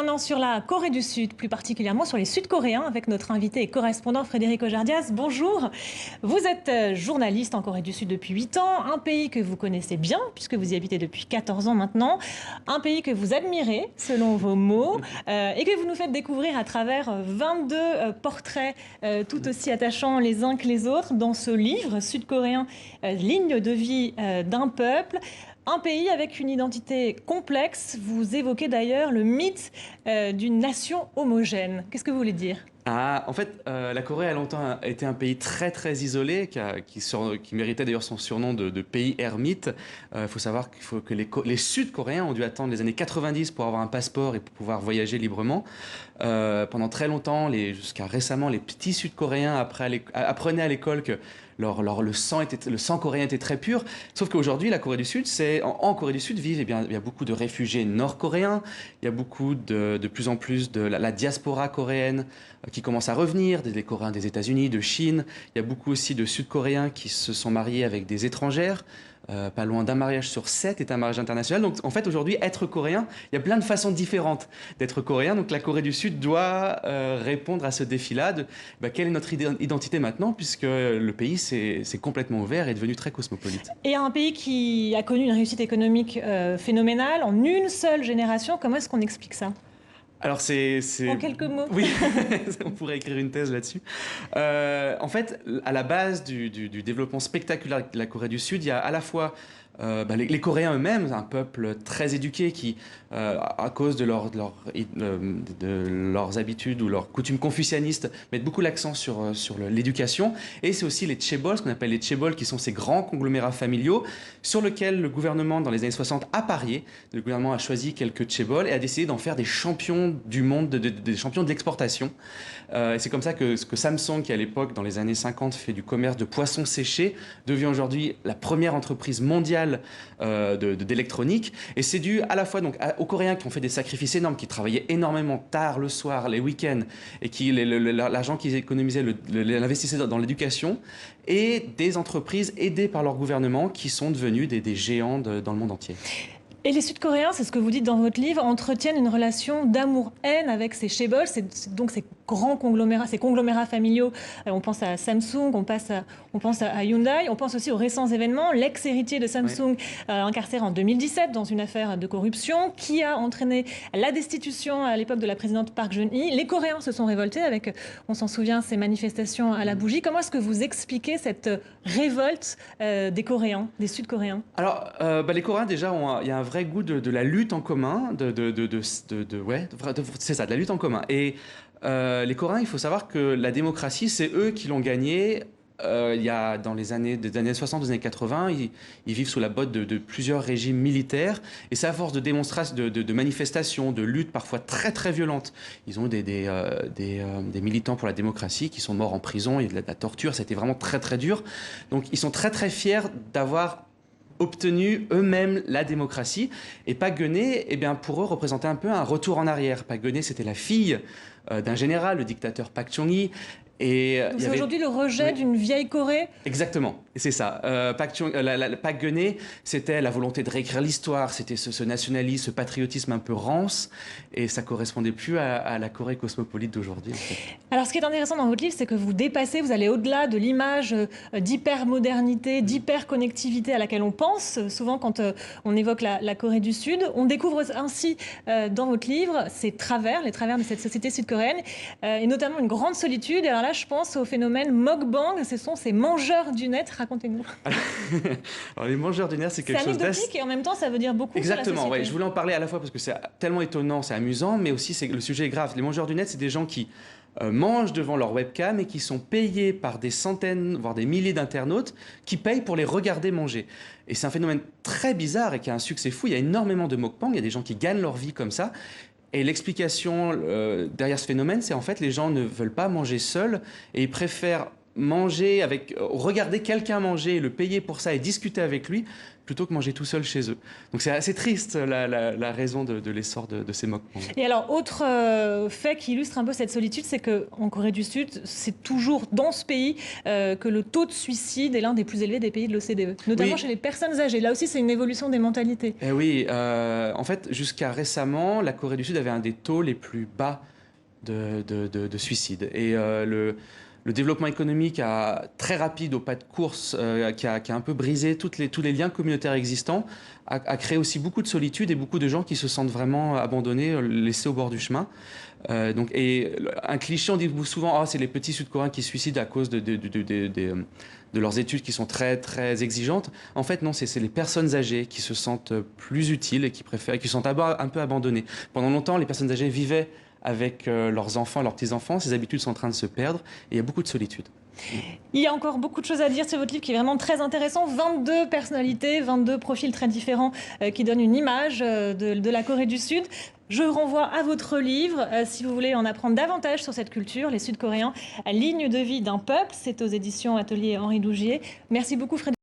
maintenant sur la Corée du Sud, plus particulièrement sur les Sud-Coréens, avec notre invité et correspondant Frédéric Ojardias. Bonjour. Vous êtes journaliste en Corée du Sud depuis 8 ans, un pays que vous connaissez bien, puisque vous y habitez depuis 14 ans maintenant, un pays que vous admirez, selon vos mots, et que vous nous faites découvrir à travers 22 portraits tout aussi attachants les uns que les autres dans ce livre sud-coréen, Ligne de vie d'un peuple. Un pays avec une identité complexe. Vous évoquez d'ailleurs le mythe d'une nation homogène. Qu'est-ce que vous voulez dire ? En fait, la Corée a longtemps été un pays très très isolé, qui méritait d'ailleurs son surnom de pays ermite. Il faut savoir que les Sud-Coréens ont dû attendre les années 90 pour avoir un passeport et pour pouvoir voyager librement. Pendant très longtemps, jusqu'à récemment, les petits Sud-Coréens apprenaient à l'école que le sang coréen était très pur. Sauf qu'aujourd'hui, la Corée du Sud, en Corée du Sud vivent, il y a beaucoup de réfugiés nord-coréens, il y a beaucoup de plus en plus de la diaspora coréenne qui commence à revenir, des Coréens des États-Unis, de Chine. Il y a beaucoup aussi de Sud-Coréens qui se sont mariés avec des étrangères. Pas loin d'un mariage sur 7 est un mariage international. Donc en fait aujourd'hui, être coréen, il y a plein de façons différentes d'être coréen. Donc la Corée du Sud doit répondre à ce défi-là de quelle est notre identité maintenant, puisque le pays s'est complètement ouvert et est devenu très cosmopolite. Et un pays qui a connu une réussite économique phénoménale en une seule génération, comment est-ce qu'on explique ça ? Alors En quelques mots. Oui, on pourrait écrire une thèse là-dessus. En fait, à la base du développement spectaculaire de la Corée du Sud, il y a à la fois les Coréens eux-mêmes, un peuple très éduqué qui, à cause de leurs habitudes ou leurs coutumes confucianistes, mettent beaucoup l'accent sur l'éducation. Et c'est aussi les chaebols, ce qu'on appelle les chaebols, qui sont ces grands conglomérats familiaux sur lesquels le gouvernement, dans les années 60, a parié. Le gouvernement a choisi quelques chaebols et a décidé d'en faire des champions du monde, des champions de l'exportation. Et c'est comme ça que Samsung, qui à l'époque, dans les années 50, fait du commerce de poissons séchés, devient aujourd'hui la première entreprise mondiale d'électronique. Et c'est dû à la fois aux Coréens qui ont fait des sacrifices énormes, qui travaillaient énormément tard le soir, les week-ends, et qui l'argent qu'ils économisaient l'investissaient dans l'éducation, et des entreprises aidées par leur gouvernement qui sont devenues des géants dans le monde entier. Et les Sud-Coréens, c'est ce que vous dites dans votre livre, entretiennent une relation d'amour-haine avec ces chaebols, donc ces grands conglomérats, ces conglomérats familiaux. On pense à Samsung, on pense à Hyundai, on pense aussi aux récents événements. L'ex-héritier de Samsung incarcéré en 2017 dans une affaire de corruption qui a entraîné la destitution à l'époque de la présidente Park Geun-hye. Les Coréens se sont révoltés avec, on s'en souvient, ces manifestations à la bougie. Comment est-ce que vous expliquez cette révolte des Coréens, des Sud-Coréens ? Alors, les Coréens, déjà, il y a un vrai goût de la lutte en commun, c'est ça, de la lutte en commun. Et les Coréens, il faut savoir que la démocratie, c'est eux qui l'ont gagnée. Il y a dans les années 60, des années 80, ils vivent sous la botte de plusieurs régimes militaires. Et c'est à force de démonstrations, de manifestations, de luttes parfois très très violentes. Ils ont eu des militants pour la démocratie qui sont morts en prison. Il y a de la torture, ça a été vraiment très très dur. Donc ils sont très très fiers d'avoir obtenu eux-mêmes la démocratie. Et Park Geun-hye, eh bien, pour eux, représentait un peu un retour en arrière. Park Geun-hye, c'était la fille d'un général, le dictateur Park Chung-hee. Donc c'est aujourd'hui le rejet d'une vieille Corée ? Exactement, c'est ça. Park Geun-hye, c'était la volonté de réécrire l'histoire, c'était ce nationalisme, ce patriotisme un peu rance, et ça correspondait plus à la Corée cosmopolite d'aujourd'hui. En fait. Alors ce qui est intéressant dans votre livre, c'est que vous allez au-delà de l'image d'hyper-modernité, d'hyper-connectivité à laquelle on pense, souvent quand on évoque la Corée du Sud. On découvre ainsi dans votre livre les travers de cette société sud-coréenne, et notamment une grande solitude. Et alors là, je pense au phénomène mukbang, ce sont ces mangeurs du net. Racontez-nous. Alors les mangeurs du net, c'est quelque chose d'anecdotique et en même temps, ça veut dire beaucoup. Exactement, sur la société. Ouais. Je voulais en parler à la fois parce que c'est tellement étonnant, c'est amusant, mais aussi le sujet est grave. Les mangeurs du net, c'est des gens qui mangent devant leur webcam et qui sont payés par des centaines, voire des milliers d'internautes qui payent pour les regarder manger. Et c'est un phénomène très bizarre et qui a un succès fou. Il y a énormément de mukbang, il y a des gens qui gagnent leur vie comme ça. Et l'explication derrière ce phénomène, c'est en fait les gens ne veulent pas manger seuls et ils préfèrent regarder quelqu'un manger, le payer pour ça et discuter avec lui, plutôt que manger tout seul chez eux. Donc c'est assez triste la raison de l'essor de ces moquements. Et alors, autre fait qui illustre un peu cette solitude, c'est qu'en Corée du Sud, c'est toujours dans ce pays que le taux de suicide est l'un des plus élevés des pays de l'OCDE, notamment chez les personnes âgées. Là aussi, c'est une évolution des mentalités. Eh oui, en fait, jusqu'à récemment, la Corée du Sud avait un des taux les plus bas de suicide. Et le développement économique très rapide au pas de course, qui a un peu brisé tous les liens communautaires existants, a créé aussi beaucoup de solitude et beaucoup de gens qui se sentent vraiment abandonnés, laissés au bord du chemin. Et un cliché, on dit souvent, c'est les petits Sud-Coréens qui se suicident à cause de leurs études qui sont très, très exigeantes. En fait, non, c'est les personnes âgées qui se sentent plus utiles et qui se sentent un peu abandonnées. Pendant longtemps, les personnes âgées vivaient avec leurs enfants, leurs petits-enfants. Ces habitudes sont en train de se perdre et il y a beaucoup de solitude. Il y a encore beaucoup de choses à dire sur votre livre qui est vraiment très intéressant. 22 personnalités, 22 profils très différents qui donnent une image de la Corée du Sud. Je renvoie à votre livre si vous voulez en apprendre davantage sur cette culture, les Sud-Coréens, ligne de vie d'un peuple. C'est aux éditions Atelier Henri Dougier. Merci beaucoup Frédéric.